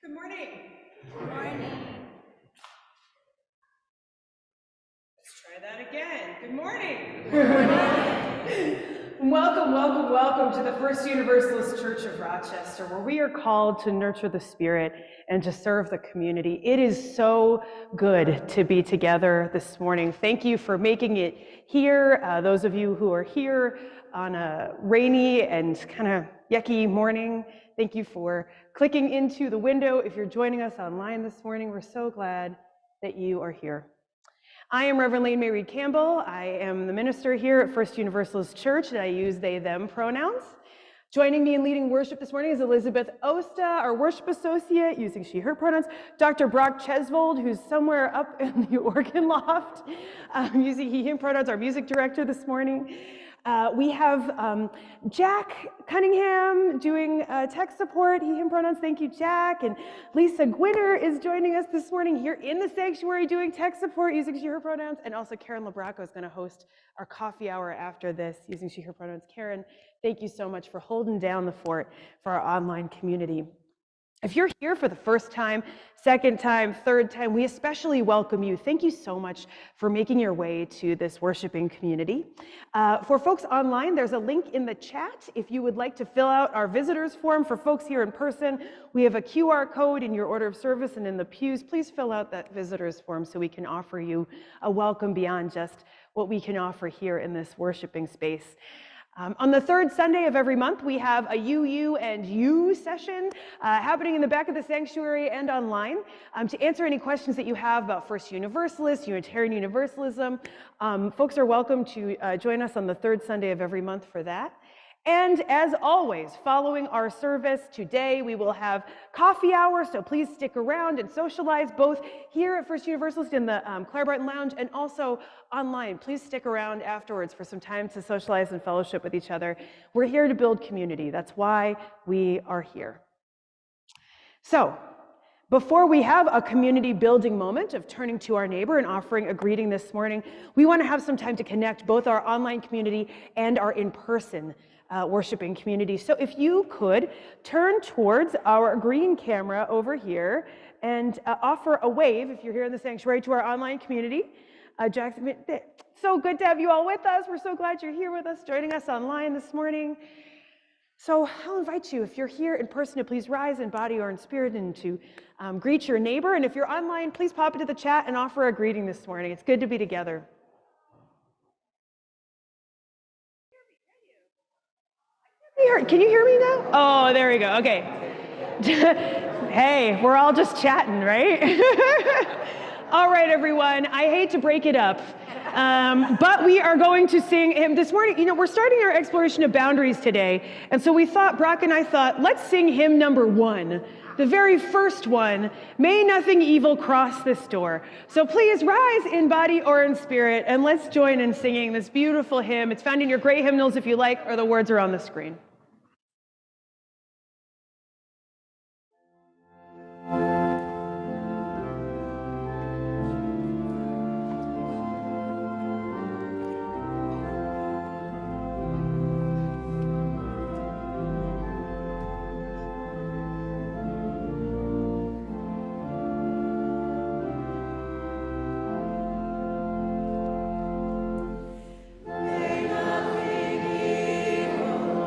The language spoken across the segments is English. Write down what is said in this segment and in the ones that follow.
Good morning. Good morning. Let's try that again. Good morning. Good morning. Welcome to the First Universalist Church of Rochester, where we are called to nurture the spirit and to serve the community. It is so good to be together this morning. Thank you for making it here. Those of you who are here on a rainy and kind of yucky morning, thank you for clicking into the window. If you're joining us online this morning, we're so glad that you are here. I am Reverend Lane-Mairead Campbell. I am the minister here at First Universalist Church, and I use they, them pronouns. Joining me in leading worship this morning is Elizabeth Osta, our worship associate, using she, her pronouns. Dr. Brock Chesvold, who's somewhere up in the organ loft, using he, him pronouns, our music director this morning. We have Jack Cunningham doing tech support, he, him pronouns, thank you, Jack. And Lisa Gwinner is joining us this morning here in the sanctuary doing tech support using she, her pronouns. And also Karen Labraco is going to host our coffee hour after this using she, her pronouns. Karen, thank you so much for holding down the fort for our online community. If you're here for the first time, second time, third time, we especially welcome you. Thank you so much for making your way to this worshiping community. For folks online, there's a link in the chat. If you would like to fill out our visitors form for folks here in person, we have a QR code in your order of service and in the pews. Please fill out that visitors form so we can offer you a welcome beyond just what we can offer here in this worshiping space. On the third Sunday of every month, we have a UU and U session happening in the back of the sanctuary and online to answer any questions that you have about First Universalist, Unitarian Universalism. Folks are welcome to join us on the third Sunday of every month for that. And as always, following our service today, we will have coffee hour, so please stick around and socialize both here at First Universalist in the Claire Barton Lounge and also online. Please stick around afterwards for some time to socialize and fellowship with each other. We're here to build community. That's why we are here. So, before we have a community building moment of turning to our neighbor and offering a greeting this morning, we want to have some time to connect both our online community and our in-person worshiping community. So if you could turn towards our green camera over here and offer a wave, if you're here in the sanctuary, to our online community. Jackson, so good to have you all with us. We're so glad you're here with us, joining us online this morning. So I'll invite you, if you're here in person, to please rise in body or in spirit and to greet your neighbor. And if you're online, please pop into the chat and offer a greeting this morning. It's good to be together. Can you hear me now? Oh, there we go. Okay. Hey, we're all just chatting, right? All right, everyone. I hate to break it up, but we are going to sing hymn this morning. You know, we're starting our exploration of boundaries today, and so Brock and I thought, let's sing hymn number 1. The very first one, May Nothing Evil Cross This Door. So please rise in body or in spirit, and let's join in singing this beautiful hymn. It's found in your gray hymnals if you like, or the words are on the screen. May nothing evil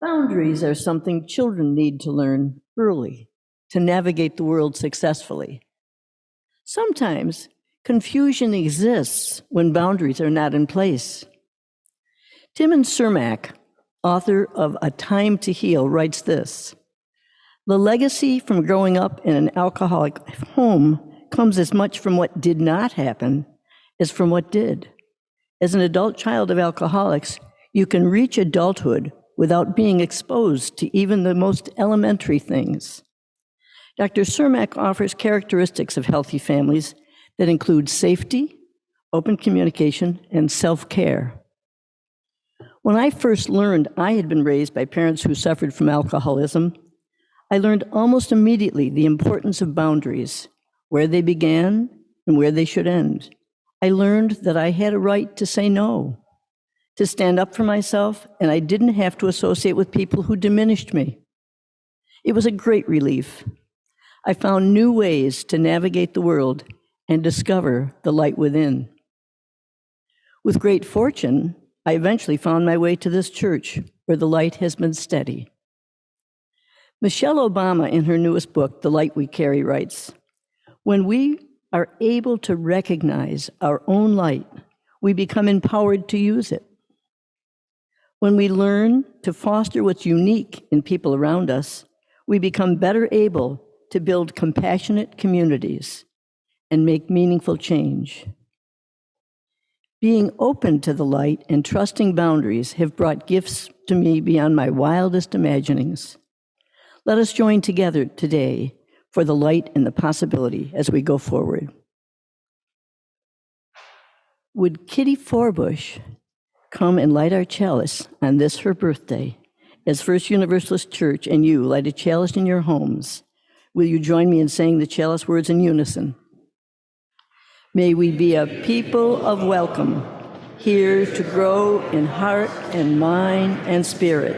Boundaries are something children need to learn early to navigate the world successfully. Sometimes confusion exists when boundaries are not in place. Timon Cermak, author of A Time to Heal, writes this: "The legacy from growing up in an alcoholic home comes as much from what did not happen as from what did. As an adult child of alcoholics, you can reach adulthood without being exposed to even the most elementary things." Dr. Cermak offers characteristics of healthy families that include safety, open communication, and self-care. When I first learned I had been raised by parents who suffered from alcoholism, I learned almost immediately the importance of boundaries, where they began and where they should end. I learned that I had a right to say no, to stand up for myself, and I didn't have to associate with people who diminished me. It was a great relief. I found new ways to navigate the world and discover the light within. With great fortune, I eventually found my way to this church, where the light has been steady. Michelle Obama, in her newest book, The Light We Carry, writes, "When we are able to recognize our own light, we become empowered to use it. When we learn to foster what's unique in people around us, we become better able to build compassionate communities and make meaningful change. Being open to the light and trusting boundaries have brought gifts to me beyond my wildest imaginings. Let us join together today for the light and the possibility as we go forward." Would Kitty Forbush come and light our chalice on this her birthday, as First Universalist Church and you light a chalice in your homes? Will you join me in saying the chalice words in unison? May we be a people of welcome, here to grow in heart and mind and spirit.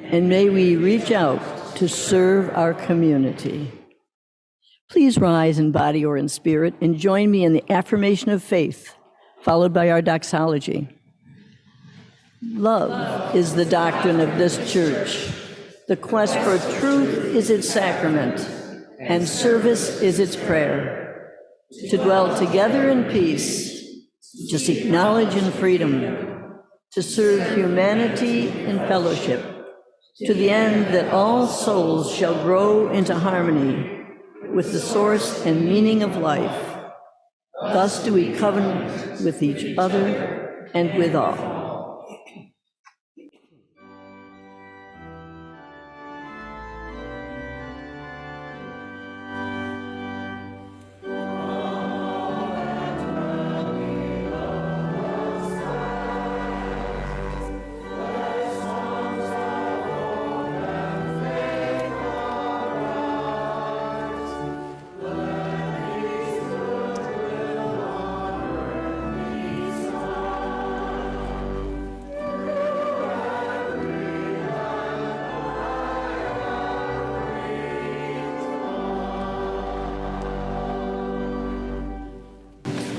And may we reach out to serve our community. Please rise in body or in spirit and join me in the affirmation of faith, followed by our doxology. Love is the doctrine of this church. The quest for truth is its sacrament, and service is its prayer. To dwell together in peace, to seek knowledge and freedom, to serve humanity in fellowship, to the end that all souls shall grow into harmony with the source and meaning of life. Thus do we covenant with each other and with all.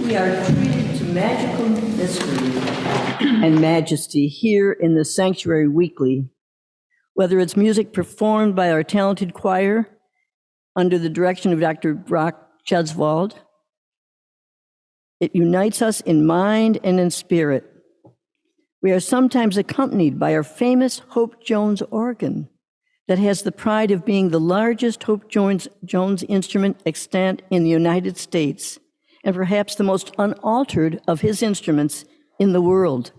We are treated to magical mystery and majesty here in the sanctuary weekly, whether it's music performed by our talented choir under the direction of Dr. Brock Chudswald. It unites us in mind and in spirit. We are sometimes accompanied by our famous Hope Jones organ that has the pride of being the largest Hope Jones instrument extant in the United States, and perhaps the most unaltered of his instruments in the world.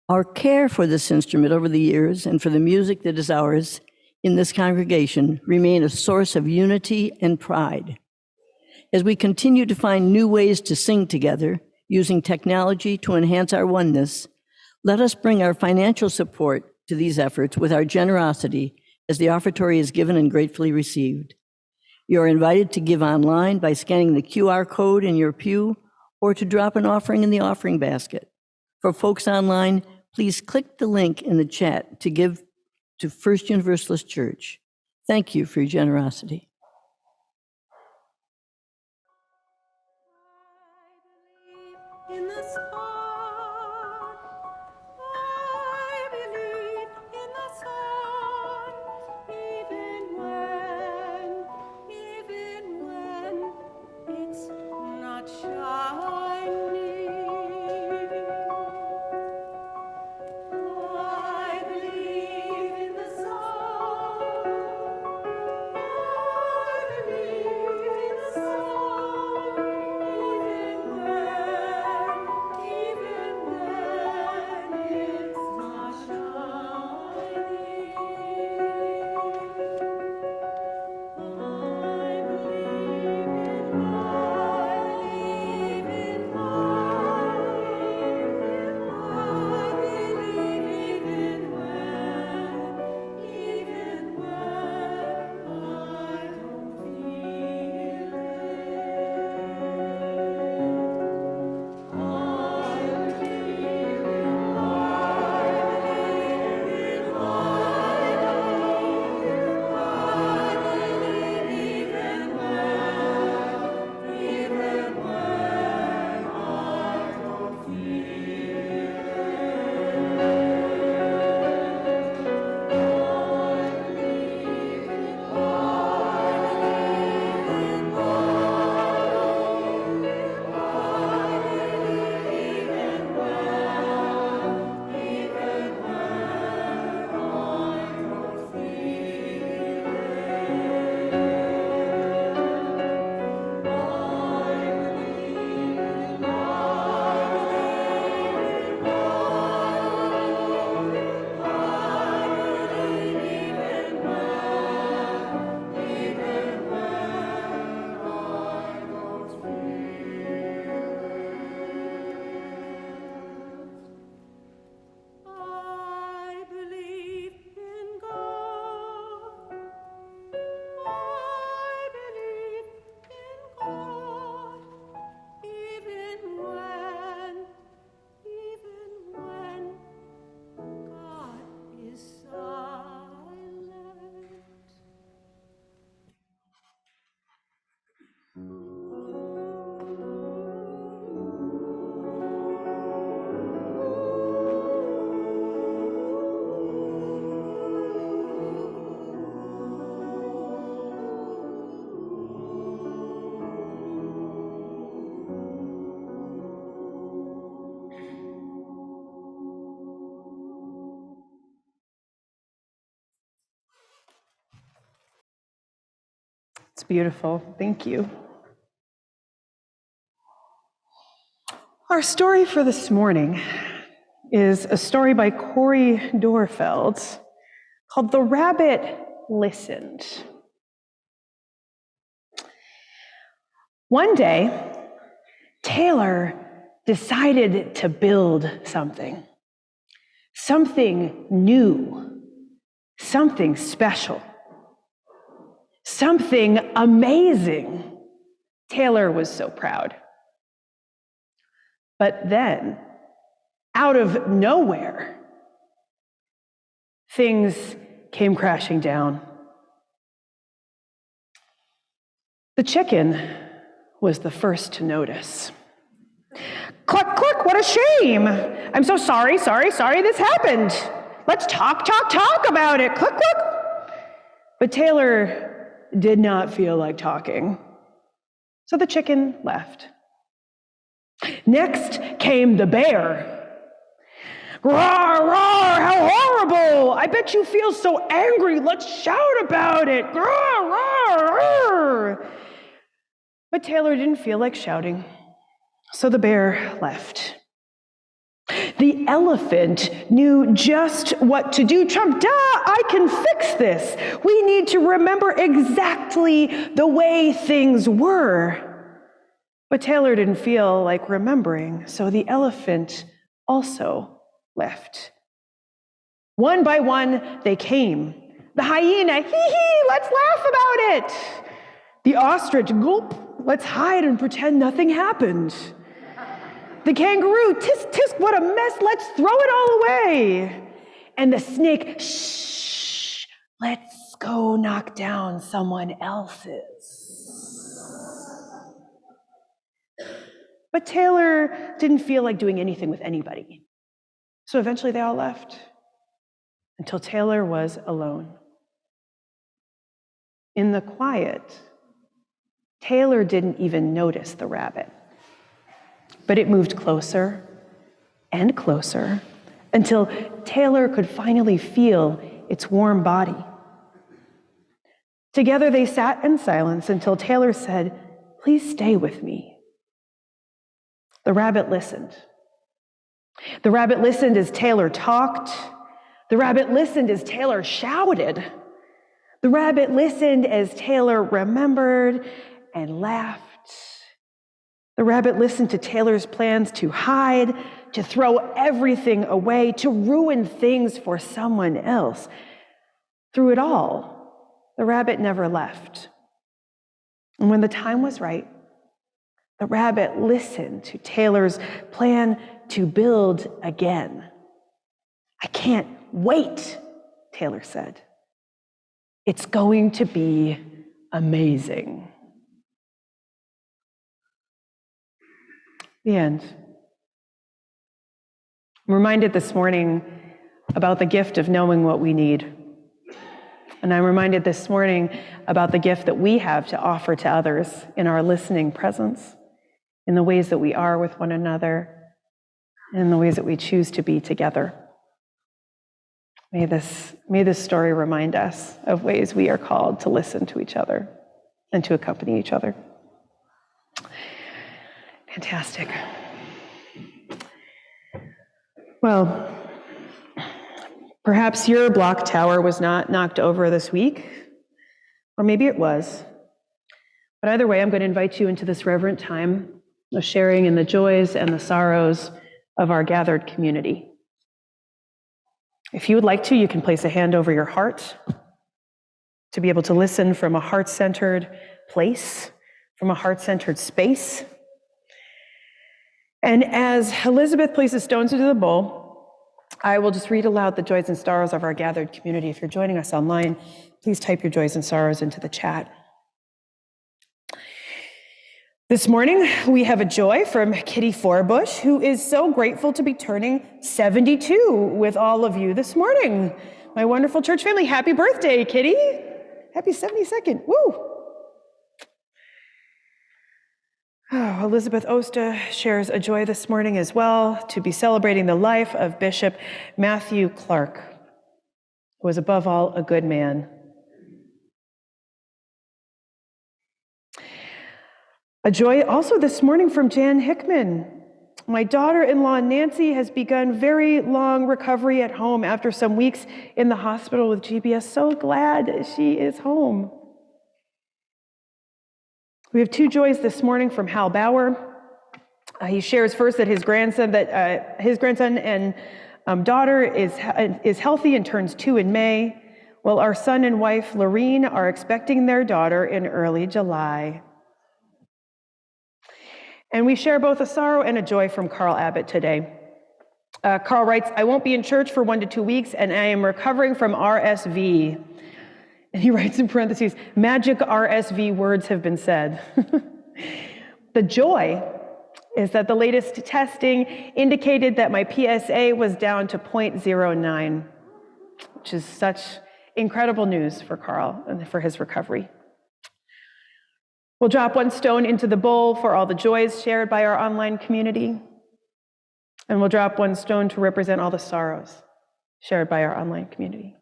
Our care for this instrument over the years and for the music that is ours in this congregation remain a source of unity and pride. As we continue to find new ways to sing together, using technology to enhance our oneness, let us bring our financial support to these efforts with our generosity as the offertory is given and gratefully received. You are invited to give online by scanning the QR code in your pew or to drop an offering in the offering basket. For folks online, please click the link in the chat to give to First Universalist Church. Thank you for your generosity. In the sun, I believe in It's beautiful. Thank you. Our story for this morning is a story by Corey Dorfeld called The Rabbit Listened. One day, Taylor decided to build something new, something special, something amazing. Taylor was so proud. But then, out of nowhere, things came crashing down. The chicken was the first to notice. Cluck, cluck, what a shame. I'm so sorry this happened. Let's talk about it. Cluck, cluck. But Taylor did not feel like talking, so the chicken left. Next came the bear. Roar, roar, how horrible! I bet you feel so angry. Let's shout about it. Roar, roar, roar. But Taylor didn't feel like shouting, so the bear left. The elephant knew just what to do. Trump, I can fix this. We need to remember exactly the way things were. But Taylor didn't feel like remembering, so the elephant also left. One by one, they came. The hyena, hee, let's laugh about it. The ostrich, gulp, let's hide and pretend nothing happened. The kangaroo, tisk, tisk, what a mess, let's throw it all away. And the snake, shh, let's go knock down someone else's. But Taylor didn't feel like doing anything with anybody. So eventually they all left until Taylor was alone. In the quiet, Taylor didn't even notice the rabbit. But it moved closer and closer until Taylor could finally feel its warm body. Together they sat in silence until Taylor said, "Please stay with me." The rabbit listened. The rabbit listened as Taylor talked. The rabbit listened as Taylor shouted. The rabbit listened as Taylor remembered and laughed. The rabbit listened to Taylor's plans to hide, to throw everything away, to ruin things for someone else. Through it all, the rabbit never left. And when the time was right, the rabbit listened to Taylor's plan to build again. "I can't wait," Taylor said. "It's going to be amazing." The end. I'm reminded this morning about the gift of knowing what we need. And I'm reminded this morning about the gift that we have to offer to others in our listening presence, in the ways that we are with one another, and in the ways that we choose to be together. May this story remind us of ways we are called to listen to each other and to accompany each other. Fantastic. Well, perhaps your block tower was not knocked over this week, or maybe it was. But either way, I'm going to invite you into this reverent time of sharing in the joys and the sorrows of our gathered community. If you would like to, you can place a hand over your heart to be able to listen from a heart-centered place, from a heart-centered space. And as Elizabeth places stones into the bowl, I will just read aloud the joys and sorrows of our gathered community. If you're joining us online, please type your joys and sorrows into the chat. This morning, we have a joy from Kitty Forbush, who is so grateful to be turning 72 with all of you this morning. My wonderful church family, happy birthday, Kitty. Happy 72nd, woo. Oh, Elizabeth Osta shares a joy this morning as well to be celebrating the life of Bishop Matthew Clark, who was above all a good man. A joy also this morning from Jan Hickman. My daughter-in-law, Nancy, has begun very long recovery at home after some weeks in the hospital with GBS. So glad she is home. We have two joys this morning from Hal Bauer. He shares first that his grandson and daughter is healthy and turns 2 in May, while our son and wife, Lorene, are expecting their daughter in early July. And we share both a sorrow and a joy from Carl Abbott today. Carl writes, I won't be in church for 1 to 2 weeks, and I am recovering from RSV. And he writes in parentheses, magic RSV words have been said. The joy is that the latest testing indicated that my PSA was down to 0.09, which is such incredible news for Carl and for his recovery. We'll drop 1 stone into the bowl for all the joys shared by our online community, and we'll drop 1 stone to represent all the sorrows shared by our online community.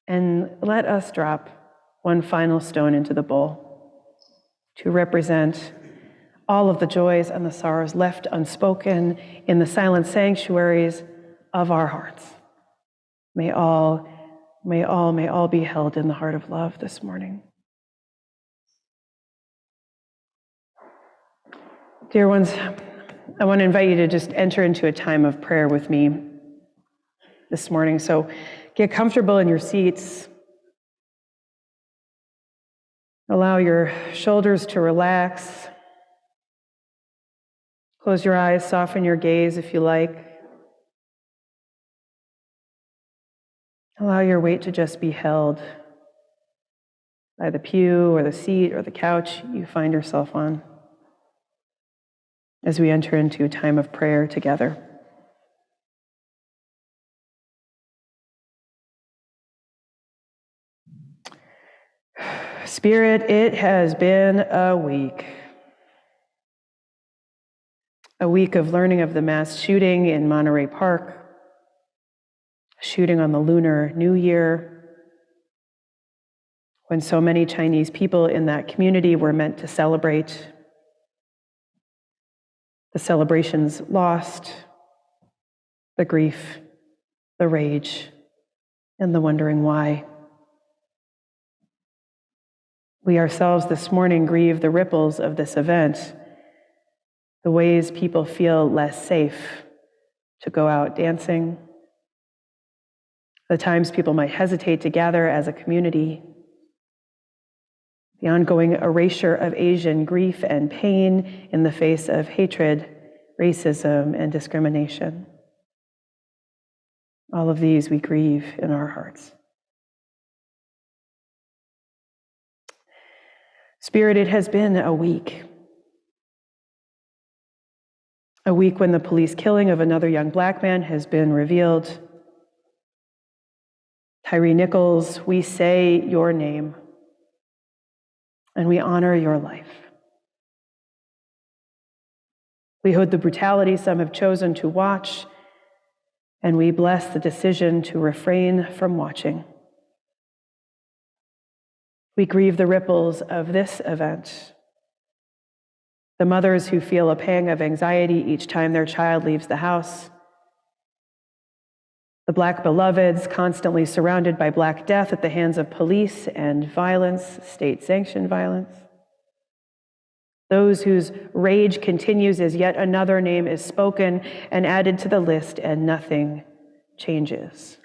And let us drop 1 final stone into the bowl to represent all of the joys and the sorrows left unspoken in the silent sanctuaries of our hearts. May all be held in the heart of love this morning. Dear ones, I want to invite you to just enter into a time of prayer with me this morning. So get comfortable in your seats. Allow your shoulders to relax. Close your eyes, soften your gaze if you like. Allow your weight to just be held by the pew or the seat or the couch you find yourself on as we enter into a time of prayer together. Spirit, it has been a week of learning of the mass shooting in Monterey Park, shooting on the Lunar New Year, when so many Chinese people in that community were meant to celebrate. The celebrations lost, the grief, the rage, and the wondering why. We ourselves this morning grieve the ripples of this event, the ways people feel less safe to go out dancing, the times people might hesitate to gather as a community, the ongoing erasure of Asian grief and pain in the face of hatred, racism, and discrimination. All of these we grieve in our hearts. Spirit, it has been a week when the police killing of another young Black man has been revealed. Tyree Nichols, we say your name, and we honor your life. We hood the brutality some have chosen to watch, and we bless the decision to refrain from watching. We grieve the ripples of this event, the mothers who feel a pang of anxiety each time their child leaves the house, the Black beloveds constantly surrounded by Black death at the hands of police and violence, state-sanctioned violence, those whose rage continues as yet another name is spoken and added to the list and nothing changes.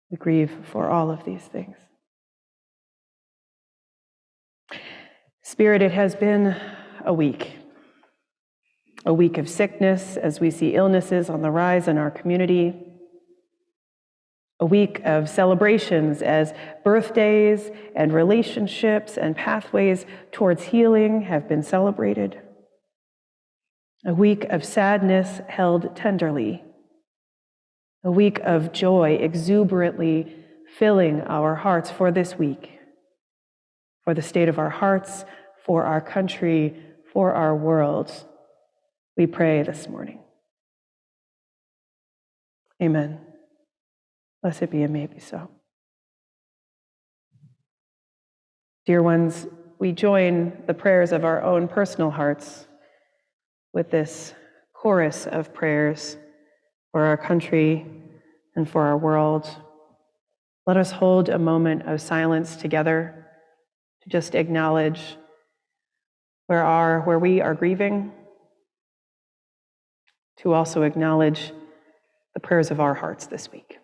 We grieve for all of these things. Spirit, it has been a week of sickness as we see illnesses on the rise in our community, a week of celebrations as birthdays and relationships and pathways towards healing have been celebrated, a week of sadness held tenderly, a week of joy exuberantly filling our hearts for this week, for the state of our hearts, for our country, for our world. We pray this morning. Amen. Blessed be and may it be so. Dear ones, we join the prayers of our own personal hearts with this chorus of prayers for our country and for our world. Let us hold a moment of silence together to just acknowledge where we are grieving, to also acknowledge the prayers of our hearts this week.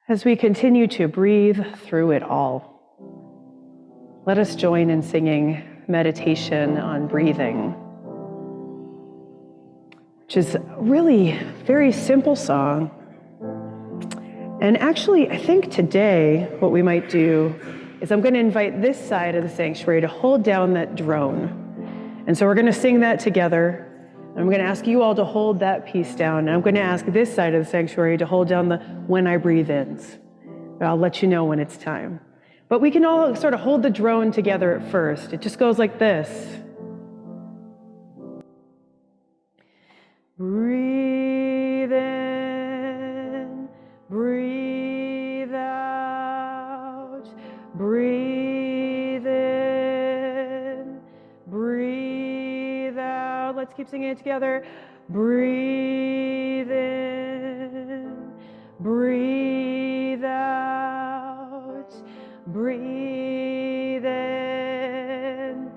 As we continue to breathe through it all, let us join in singing Meditation on Breathing, which is a really very simple song. And actually, I think today what we might do is I'm going to invite this side of the sanctuary to hold down that drone. And so we're going to sing that together. I'm going to ask you all to hold that piece down. And I'm going to ask this side of the sanctuary to hold down the when I breathe ins. But I'll let you know when it's time. But we can all sort of hold the drone together at first. It just goes like this. Breathe in, breathe out, breathe in, breathe out. Let's keep singing it together. Breathe in, breathe out, breathe in,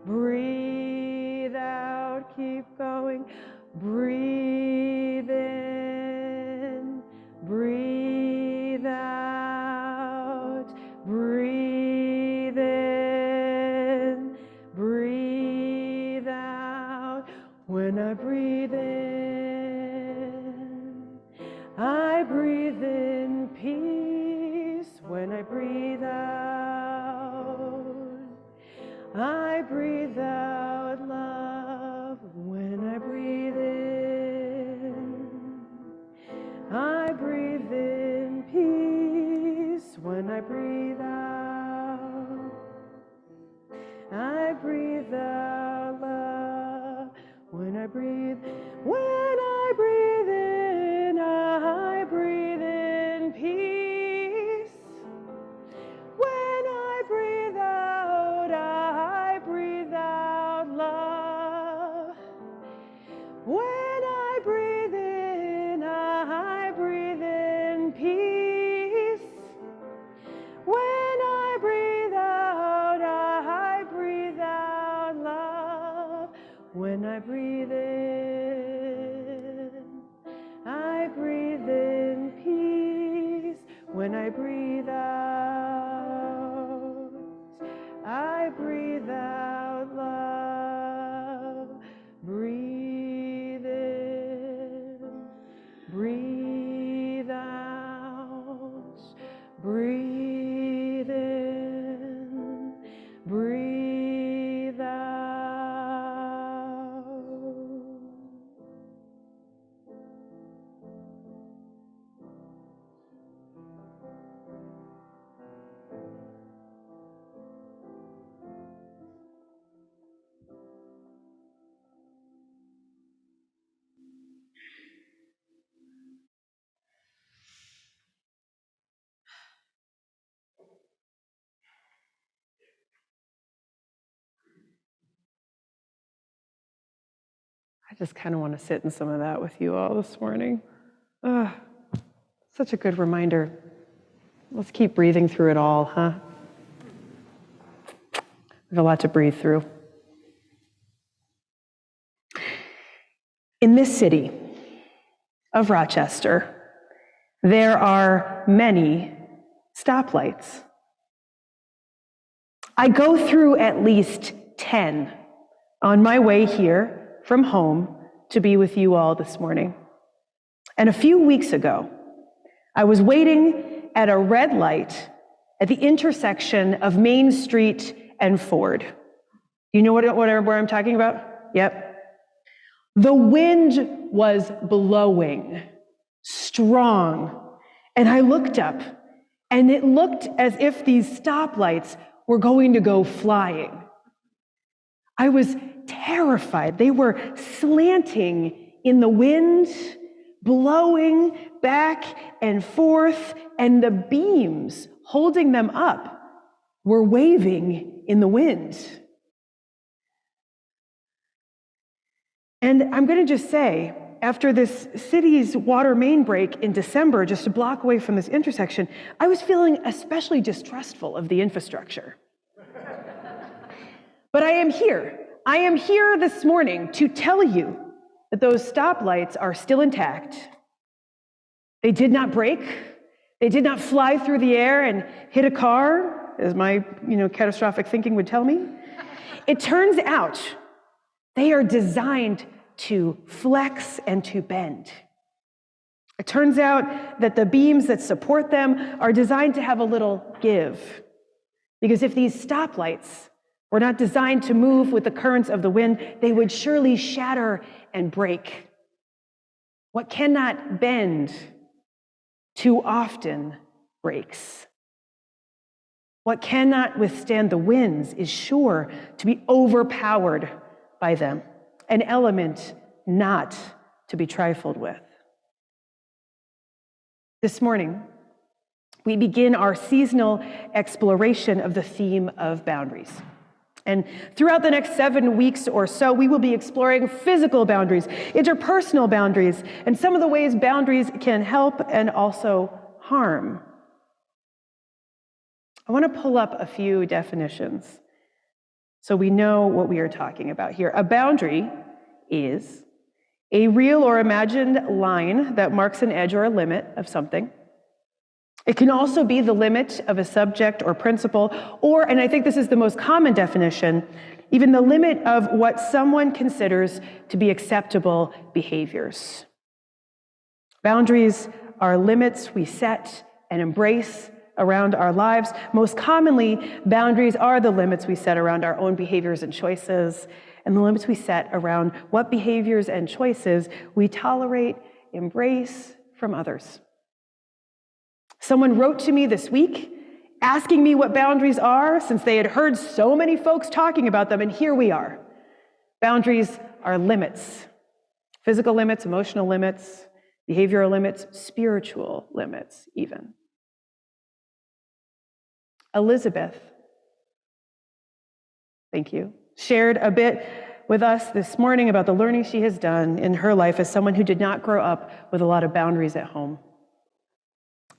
breathe out. Keep going. Breathe in, breathe out, breathe in, breathe out. When I breathe in, I breathe in peace. When I breathe out, I breathe out love. When I breathe in, I breathe in peace. When I breathe out, I breathe out love. When I breathe in, I breathe in peace. When I breathe out, I breathe out love. When I breathe in, I breathe in peace. When I breathe out, I breathe out love. When I breathe in, I breathe in peace. When I breathe out, I breathe out love. Breathe in, breathe out, breathe in, breathe out. I just kind of want to sit in some of that with you all this morning. Such a good reminder. Let's keep breathing through it all, huh? We have a lot to breathe through. In this city of Rochester, there are many stoplights. I go through at least 10 on my way here from home to be with you all this morning. And a few weeks ago, I was waiting at a red light at the intersection of Main Street and Ford. You know where I'm talking about? Yep. The wind was blowing strong, and I looked up, and it looked as if these stoplights were going to go flying. I was terrified. They were slanting in the wind, blowing back and forth, and the beams holding them up were waving in the wind. And I'm going to just say, after this city's water main break in December, just a block away from this intersection, I was feeling especially distrustful of the infrastructure. But I am here. I am here this morning to tell you that those stoplights are still intact. They did not break. They did not fly through the air and hit a car, as my catastrophic thinking would tell me. It turns out they are designed to flex and to bend. It turns out that the beams that support them are designed to have a little give. Because if these stoplights were not designed to move with the currents of the wind, they would surely shatter and break. What cannot bend too often breaks. What cannot withstand the winds is sure to be overpowered by them, an element not to be trifled with. This morning, we begin our seasonal exploration of the theme of boundaries. And throughout the next 7 weeks or so, we will be exploring physical boundaries, interpersonal boundaries, and some of the ways boundaries can help and also harm. I want to pull up a few definitions so we know what we are talking about here. A boundary is a real or imagined line that marks an edge or a limit of something. It can also be the limit of a subject or principle, or, and I think this is the most common definition, even the limit of what someone considers to be acceptable behaviors. Boundaries are limits we set and embrace around our lives. Most commonly, boundaries are the limits we set around our own behaviors and choices, and the limits we set around what behaviors and choices we tolerate, embrace from others. Someone wrote to me this week asking me what boundaries are, since they had heard so many folks talking about them, and here we are. Boundaries are limits. Physical limits, emotional limits, behavioral limits, spiritual limits even. Elizabeth, thank you, shared a bit with us this morning about the learning she has done in her life as someone who did not grow up with a lot of boundaries at home.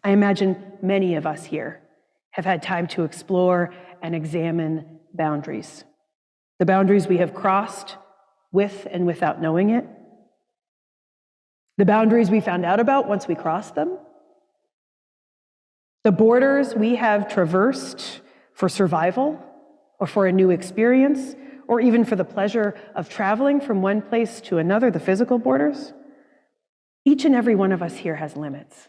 I imagine many of us here have had time to explore and examine boundaries. The boundaries we have crossed with and without knowing it. The boundaries we found out about once we crossed them. The borders we have traversed for survival or for a new experience, or even for the pleasure of traveling from one place to another, the physical borders. Each and every one of us here has limits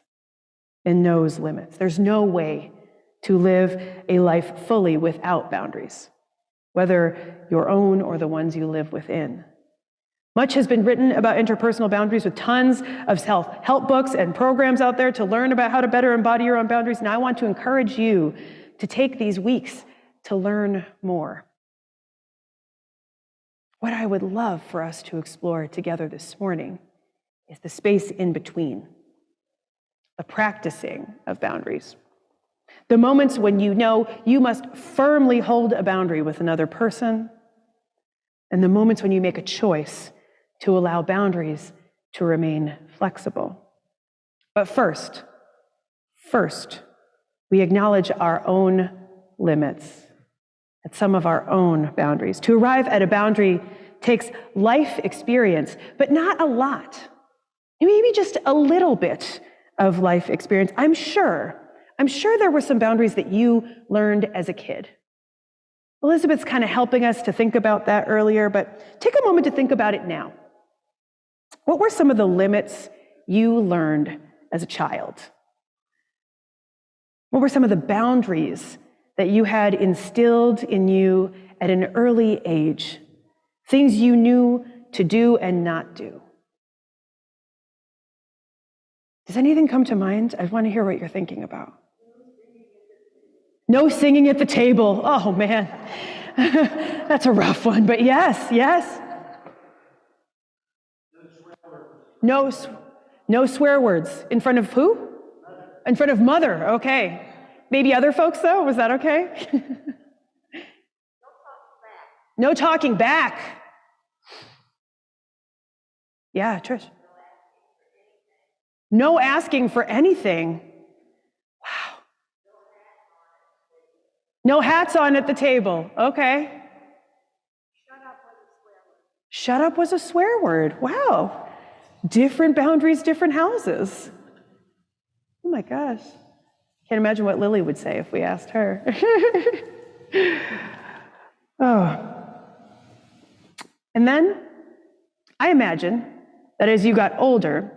and knows limits. There's no way to live a life fully without boundaries, whether your own or the ones you live within. Much has been written about interpersonal boundaries with tons of self-help books and programs out there to learn about how to better embody your own boundaries. And I want to encourage you to take these weeks to learn more. What I would love for us to explore together this morning is the space in between, the practicing of boundaries. The moments when you know you must firmly hold a boundary with another person, and the moments when you make a choice to allow boundaries to remain flexible. But first, we acknowledge our own limits, at some of our own boundaries. To arrive at a boundary takes life experience, but not a lot. Maybe just a little bit of life experience. I'm sure there were some boundaries that you learned as a kid. Elizabeth's kind of helping us to think about that earlier, but take a moment to think about it now. What were some of the limits you learned as a child? What were some of the boundaries that you had instilled in you at an early age? Things you knew to do and not do. Does anything come to mind? I want to hear what you're thinking about. No singing at the table. Oh, man. That's a rough one, but yes. No swear words. In front of who? In front of mother, okay. Maybe other folks, though? Was that okay? No talking back. Yeah, Trish. No asking for anything. Wow. No hats on at the table. Okay. Shut up was a swear word. Wow. Different boundaries, different houses. Oh my gosh. Can't imagine what Lily would say if we asked her. Oh. And then I imagine that as you got older,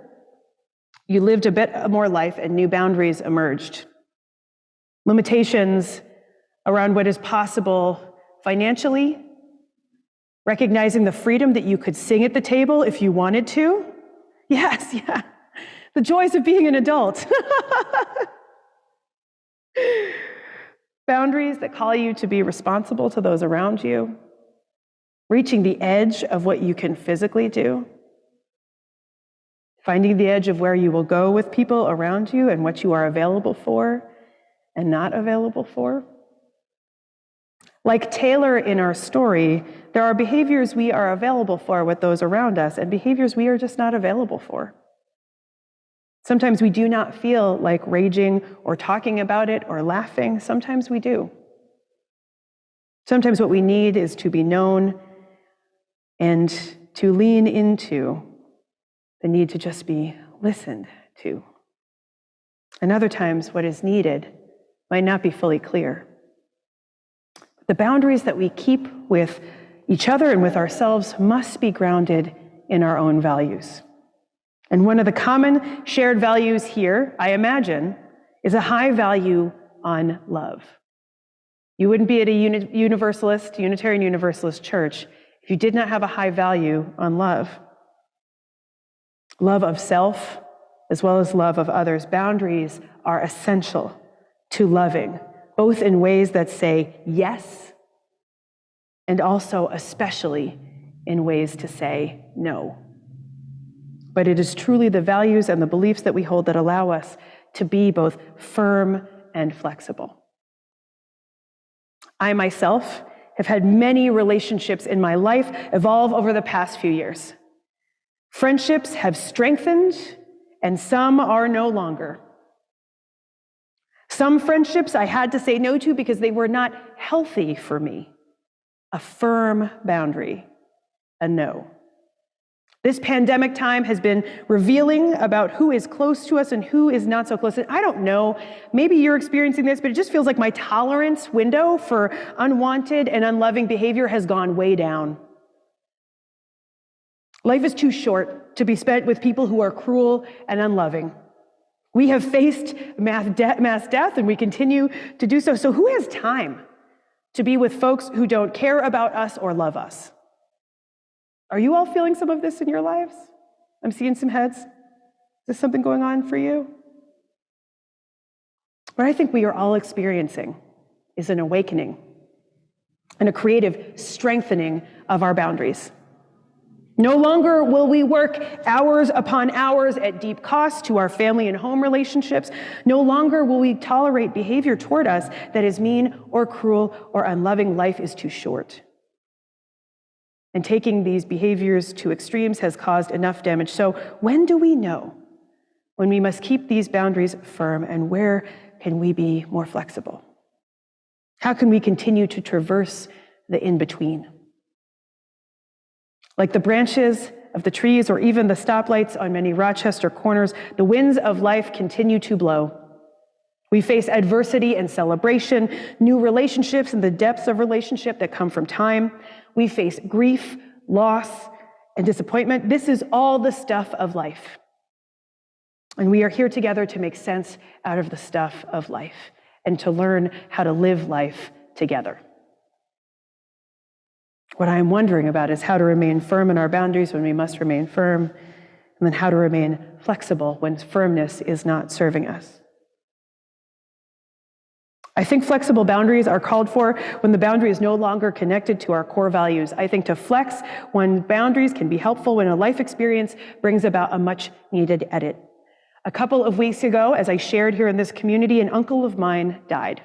you lived a bit more life and new boundaries emerged. Limitations around what is possible financially, recognizing the freedom that you could sing at the table if you wanted to. Yes, yeah. The joys of being an adult. Boundaries that call you to be responsible to those around you. Reaching the edge of what you can physically do. Finding the edge of where you will go with people around you and what you are available for and not available for. Like Taylor in our story, there are behaviors we are available for with those around us and behaviors we are just not available for. Sometimes we do not feel like raging or talking about it or laughing. Sometimes we do. Sometimes what we need is to be known and to lean into the need to just be listened to. And other times what is needed might not be fully clear. The boundaries that we keep with each other and with ourselves must be grounded in our own values. And one of the common shared values here, I imagine, is a high value on love. You wouldn't be at a Unitarian Universalist church if you did not have a high value on love. Love of self, as well as love of others. Boundaries are essential to loving, both in ways that say yes, and also especially in ways to say no. But it is truly the values and the beliefs that we hold that allow us to be both firm and flexible. I myself have had many relationships in my life evolve over the past few years. Friendships have strengthened, and some are no longer. Some friendships I had to say no to because they were not healthy for me. A firm boundary, a no. This pandemic time has been revealing about who is close to us and who is not so close. And I don't know, maybe you're experiencing this, but it just feels like my tolerance window for unwanted and unloving behavior has gone way down. Life is too short to be spent with people who are cruel and unloving. We have faced mass death, and we continue to do so. So who has time to be with folks who don't care about us or love us? Are you all feeling some of this in your lives? I'm seeing some heads. Is there something going on for you? What I think we are all experiencing is an awakening and a creative strengthening of our boundaries. No longer will we work hours upon hours at deep cost to our family and home relationships. No longer will we tolerate behavior toward us that is mean or cruel or unloving. Life is too short. And taking these behaviors to extremes has caused enough damage. So when do we know when we must keep these boundaries firm, and where can we be more flexible? How can we continue to traverse the in-between? Like the branches of the trees or even the stoplights on many Rochester corners, the winds of life continue to blow. We face adversity and celebration, new relationships and the depths of relationship that come from time. We face grief, loss, and disappointment. This is all the stuff of life. And we are here together to make sense out of the stuff of life and to learn how to live life together. What I'm wondering about is how to remain firm in our boundaries when we must remain firm, and then how to remain flexible when firmness is not serving us. I think flexible boundaries are called for when the boundary is no longer connected to our core values. I think to flex when boundaries can be helpful when a life experience brings about a much needed edit. A couple of weeks ago, as I shared here in this community, an uncle of mine died.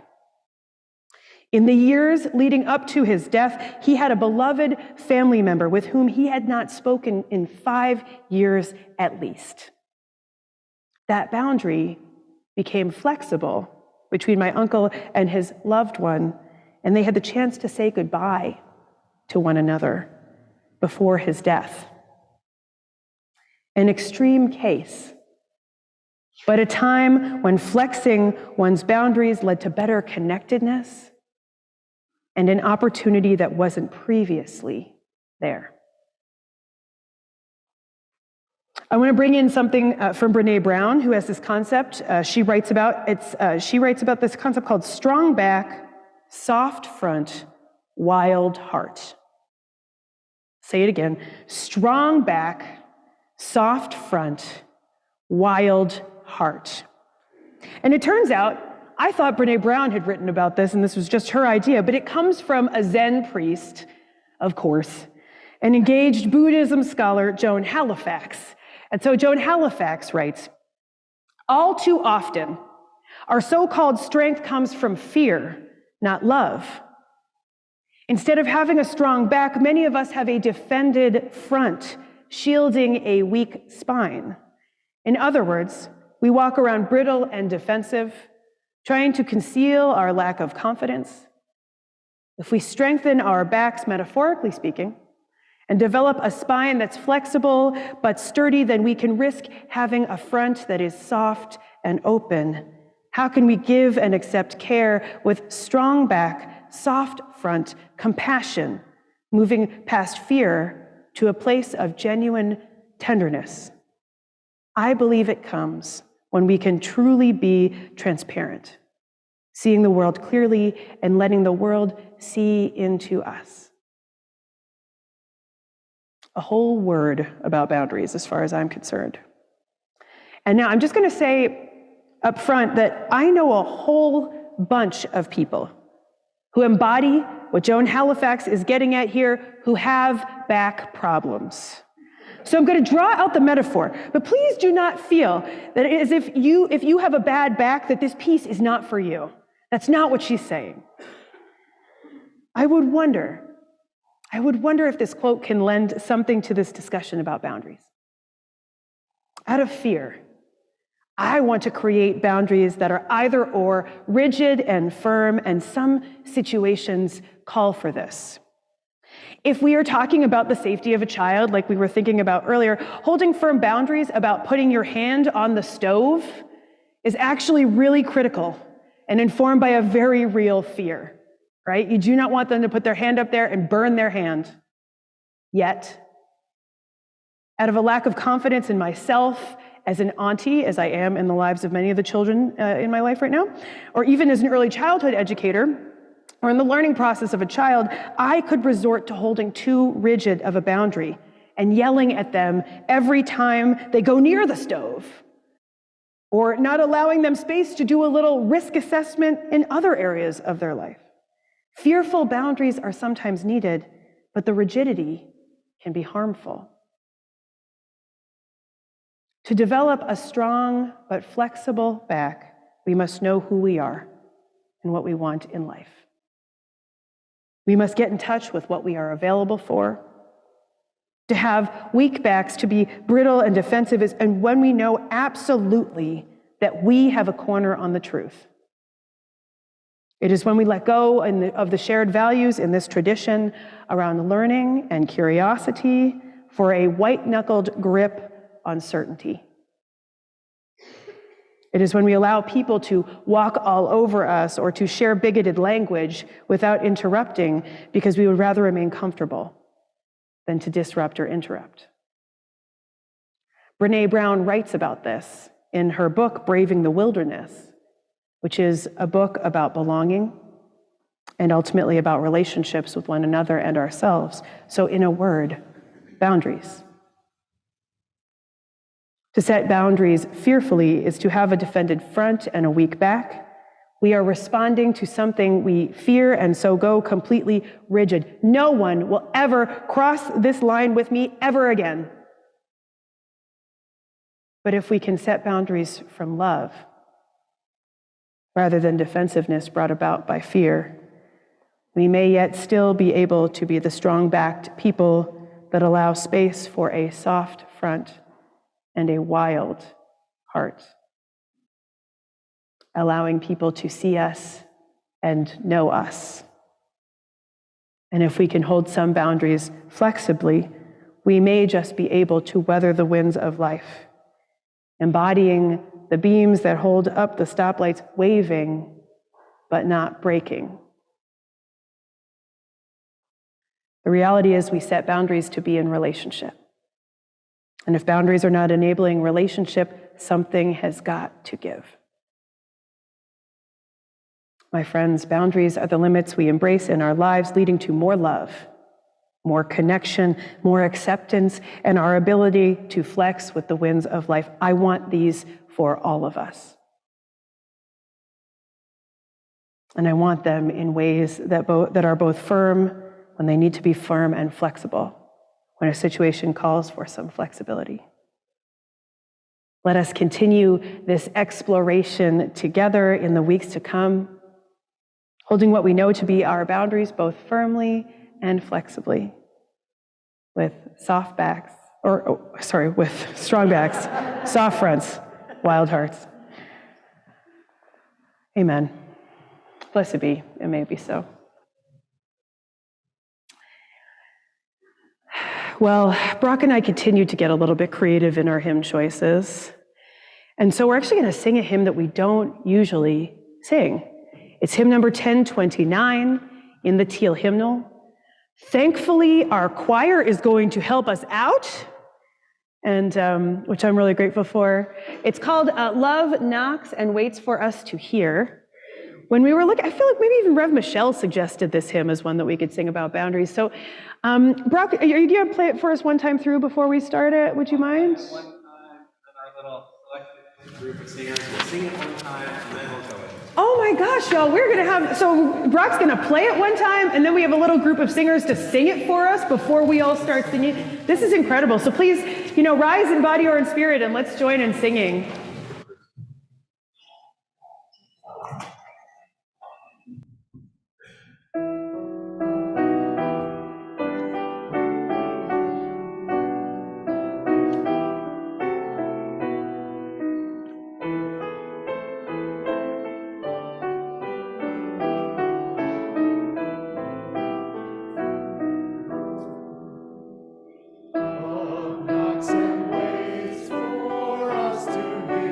In the years leading up to his death, he had a beloved family member with whom he had not spoken in 5 years at least. That boundary became flexible between my uncle and his loved one, and they had the chance to say goodbye to one another before his death. An extreme case, but a time when flexing one's boundaries led to better connectedness and an opportunity that wasn't previously there. I want to bring in something from Brené Brown, who has this concept. She writes about this concept called strong back, soft front, wild heart. Say it again: strong back, soft front, wild heart. And it turns out, I thought Brené Brown had written about this, and this was just her idea, but it comes from a Zen priest, of course, an engaged Buddhism scholar, Joan Halifax. And so Joan Halifax writes, all too often, our so-called strength comes from fear, not love. Instead of having a strong back, many of us have a defended front, shielding a weak spine. In other words, we walk around brittle and defensive, trying to conceal our lack of confidence. If we strengthen our backs, metaphorically speaking, and develop a spine that's flexible but sturdy, then we can risk having a front that is soft and open. How can we give and accept care with strong back, soft front, compassion, moving past fear to a place of genuine tenderness? I believe it comes when we can truly be transparent, seeing the world clearly and letting the world see into us. A whole word about boundaries as far as I'm concerned. And now I'm just going to say up front that I know a whole bunch of people who embody what Joan Halifax is getting at here, who have back problems. So I'm going to draw out the metaphor, but please do not feel that as if you have a bad back, that this piece is not for you. That's not what she's saying. I would wonder if this quote can lend something to this discussion about boundaries. Out of fear, I want to create boundaries that are either or, rigid and firm, and some situations call for this. If we are talking about the safety of a child, like we were thinking about earlier, holding firm boundaries about putting your hand on the stove is actually really critical and informed by a very real fear, right? You do not want them to put their hand up there and burn their hand. Yet, out of a lack of confidence in myself as an auntie, as I am in the lives of many of the children in my life right now, or even as an early childhood educator, or in the learning process of a child, I could resort to holding too rigid of a boundary and yelling at them every time they go near the stove, or not allowing them space to do a little risk assessment in other areas of their life. Fearful boundaries are sometimes needed, but the rigidity can be harmful. To develop a strong but flexible back, we must know who we are and what we want in life. We must get in touch with what we are available for To have weak backs, to be brittle and defensive, and when we know absolutely that we have a corner on the truth. It is when we let go of the shared values in this tradition around learning and curiosity for a white-knuckled grip on certainty. It is when we allow people to walk all over us or to share bigoted language without interrupting because we would rather remain comfortable than to disrupt or interrupt. Brené Brown writes about this in her book, Braving the Wilderness, which is a book about belonging and ultimately about relationships with one another and ourselves. So in a word, boundaries. To set boundaries fearfully is to have a defended front and a weak back. We are responding to something we fear and so go completely rigid. No one will ever cross this line with me ever again. But if we can set boundaries from love, rather than defensiveness brought about by fear, we may yet still be able to be the strong-backed people that allow space for a soft front and a wild heart, allowing people to see us and know us. And if we can hold some boundaries flexibly, we may just be able to weather the winds of life, embodying the beams that hold up the stoplights, waving, but not breaking. The reality is we set boundaries to be in relationship. And if boundaries are not enabling relationship, something has got to give. My friends, boundaries are the limits we embrace in our lives, leading to more love, more connection, more acceptance, and our ability to flex with the winds of life. I want these for all of us. And I want them in ways that are both firm when they need to be firm and flexible when a situation calls for some flexibility. Let us continue this exploration together in the weeks to come, holding what we know to be our boundaries both firmly and flexibly, with soft backs, with strong backs, soft fronts, wild hearts. Amen. Blessed be, it may be so. Well, Brock and I continue to get a little bit creative in our hymn choices. And so we're actually going to sing a hymn that we don't usually sing. It's hymn number 1029 in the Teal hymnal. Thankfully, our choir is going to help us out, and which I'm really grateful for. It's called Love Knocks and Waits for Us to Hear. When we were looking, I feel like maybe even Rev Michelle suggested this hymn as one that we could sing about boundaries. So, Brock, are you going to play it for us one time through before we start it? Would you mind? One time, and our little selected group of singers will sing it one time, and then we'll go in. Oh my gosh, y'all, we're going to have, so Brock's going to play it one time, and then we have a little group of singers to sing it for us before we all start singing. This is incredible. So please, rise in body or in spirit, and let's join in singing. Knocks and waits for us to hear.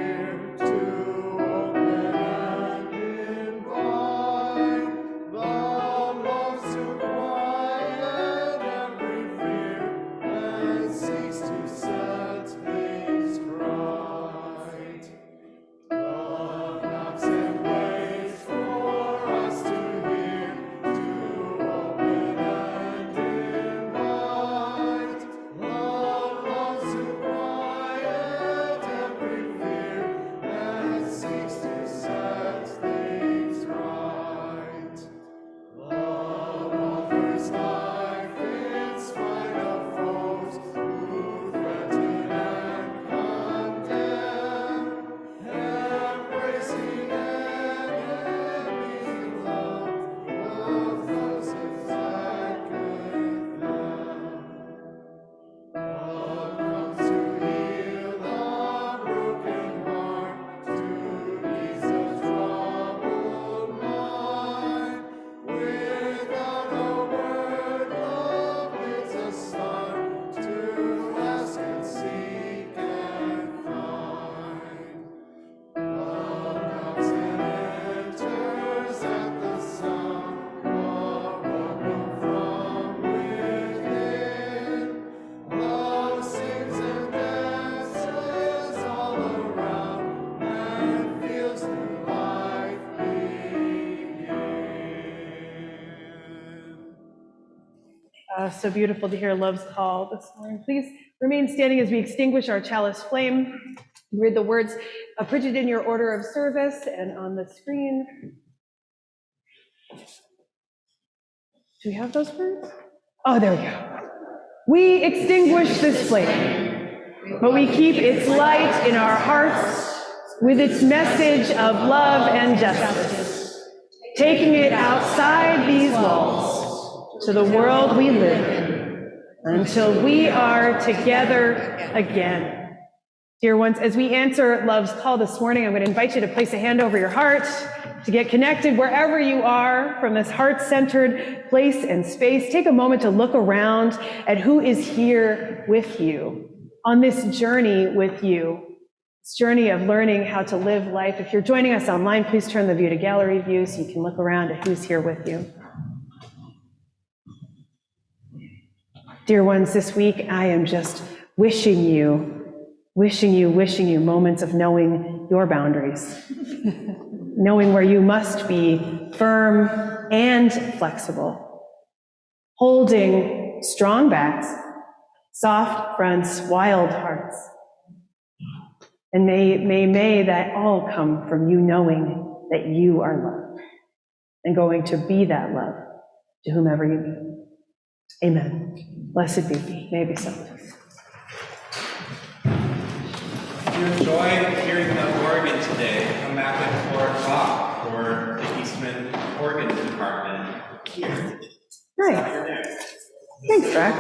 So beautiful to hear love's call this morning. Please remain standing as we extinguish our chalice flame. Read the words printed in your order of service and on the screen. Do we have those words? Oh, there we go. We extinguish this flame, but we keep its light in our hearts with its message of love and justice, taking it outside these walls to the world we live in until we are together again. Dear ones, as we answer love's call this morning, I'm going to invite you to place a hand over your heart, to get connected wherever you are from this heart-centered place and space. Take a moment to look around at who is here with you on this journey with you, this journey of learning how to live life. If you're joining us online, please turn the view to gallery view so you can look around at who's here with you. Dear ones, this week I am just wishing you moments of knowing your boundaries, knowing where you must be firm and flexible, holding strong backs, soft fronts, wild hearts. And may that all come from you knowing that you are loved and going to be that love to whomever you meet. Amen. Blessed be. May it be so. If you enjoyed hearing the organ today, come back at 4 o'clock for the Eastman Organ Department here. Nice. Thanks, Drac.